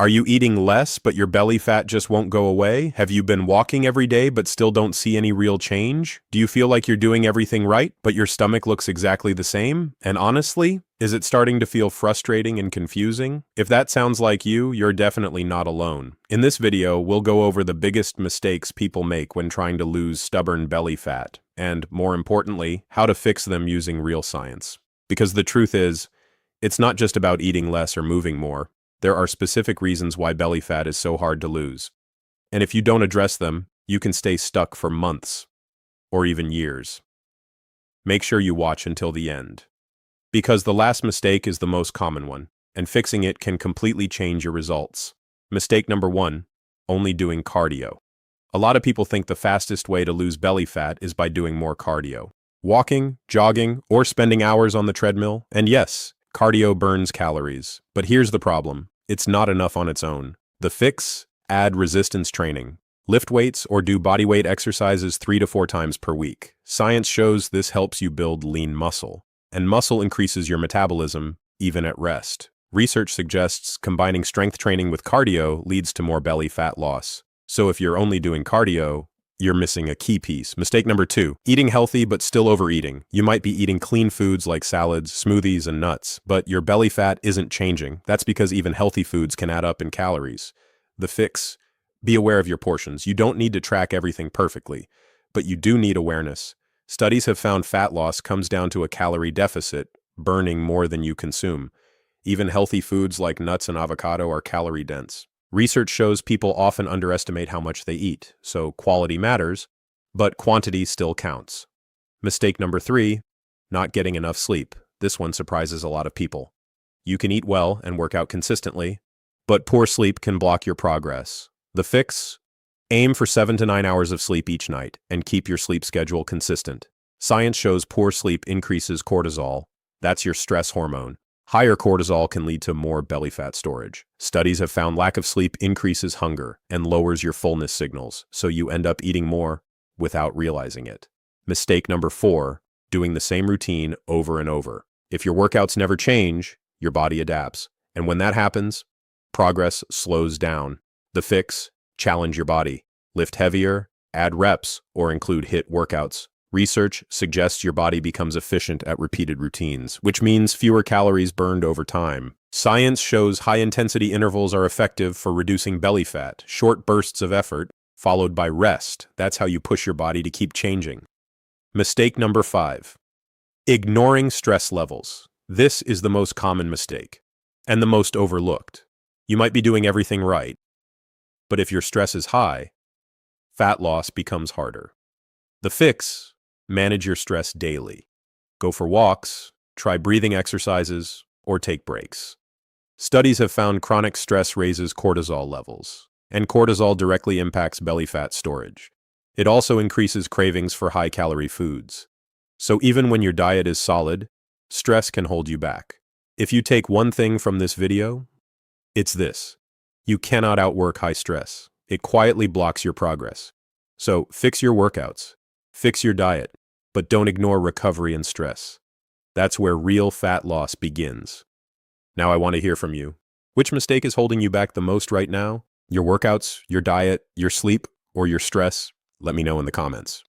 Are you eating less, but your belly fat just won't go away? Have you been walking every day, but still don't see any real change? Do you feel like you're doing everything right, but your stomach looks exactly the same? And honestly, is it starting to feel frustrating and confusing? If that sounds like you, you're definitely not alone. In this video, we'll go over the biggest mistakes people make when trying to lose stubborn belly fat, and more importantly, how to fix them using real science. Because the truth is, it's not just about eating less or moving more. There are specific reasons why belly fat is so hard to lose. And if you don't address them, you can stay stuck for months or even years. Make sure you watch until the end. Because the last mistake is the most common one, and fixing it can completely change your results. Mistake number 1, only doing cardio. A lot of people think the fastest way to lose belly fat is by doing more cardio. Walking, jogging, or spending hours on the treadmill. And yes, cardio burns calories. But here's the problem. It's not enough on its own. The fix? Add resistance training. Lift weights or do bodyweight exercises 3 to 4 times per week. Science shows this helps you build lean muscle. And muscle increases your metabolism, even at rest. Research suggests combining strength training with cardio leads to more belly fat loss. So if you're only doing cardio, you're missing a key piece. Mistake number 2, eating healthy but still overeating. You might be eating clean foods like salads, smoothies, and nuts, but your belly fat isn't changing. That's because even healthy foods can add up in calories. The fix? Be aware of your portions. You don't need to track everything perfectly, but you do need awareness. Studies have found fat loss comes down to a calorie deficit, burning more than you consume. Even healthy foods like nuts and avocado are calorie dense. Research shows people often underestimate how much they eat, so quality matters, but quantity still counts. Mistake number 3, not getting enough sleep. This one surprises a lot of people. You can eat well and work out consistently, but poor sleep can block your progress. The fix? Aim for 7 to 9 hours of sleep each night and keep your sleep schedule consistent. Science shows poor sleep increases cortisol. That's your stress hormone. Higher cortisol can lead to more belly fat storage. Studies have found lack of sleep increases hunger and lowers your fullness signals, so you end up eating more without realizing it. Mistake number 4, doing the same routine over and over. If your workouts never change, your body adapts. And when that happens, progress slows down. The fix? Challenge your body. Lift heavier, add reps, or include HIIT workouts. Research suggests your body becomes efficient at repeated routines, which means fewer calories burned over time. Science shows high-intensity intervals are effective for reducing belly fat, short bursts of effort, followed by rest. That's how you push your body to keep changing. Mistake number 5, ignoring stress levels. This is the most common mistake, and the most overlooked. You might be doing everything right, but if your stress is high, fat loss becomes harder. The fix? Manage your stress daily. Go for walks, try breathing exercises, or take breaks. Studies have found chronic stress raises cortisol levels, and cortisol directly impacts belly fat storage. It also increases cravings for high-calorie foods. So even when your diet is solid, stress can hold you back. If you take one thing from this video, it's this. You cannot outwork high stress. It quietly blocks your progress. So fix your workouts, fix your diet, but don't ignore recovery and stress. That's where real fat loss begins. Now I want to hear from you. Which mistake is holding you back the most right now? Your workouts, your diet, your sleep, or your stress? Let me know in the comments.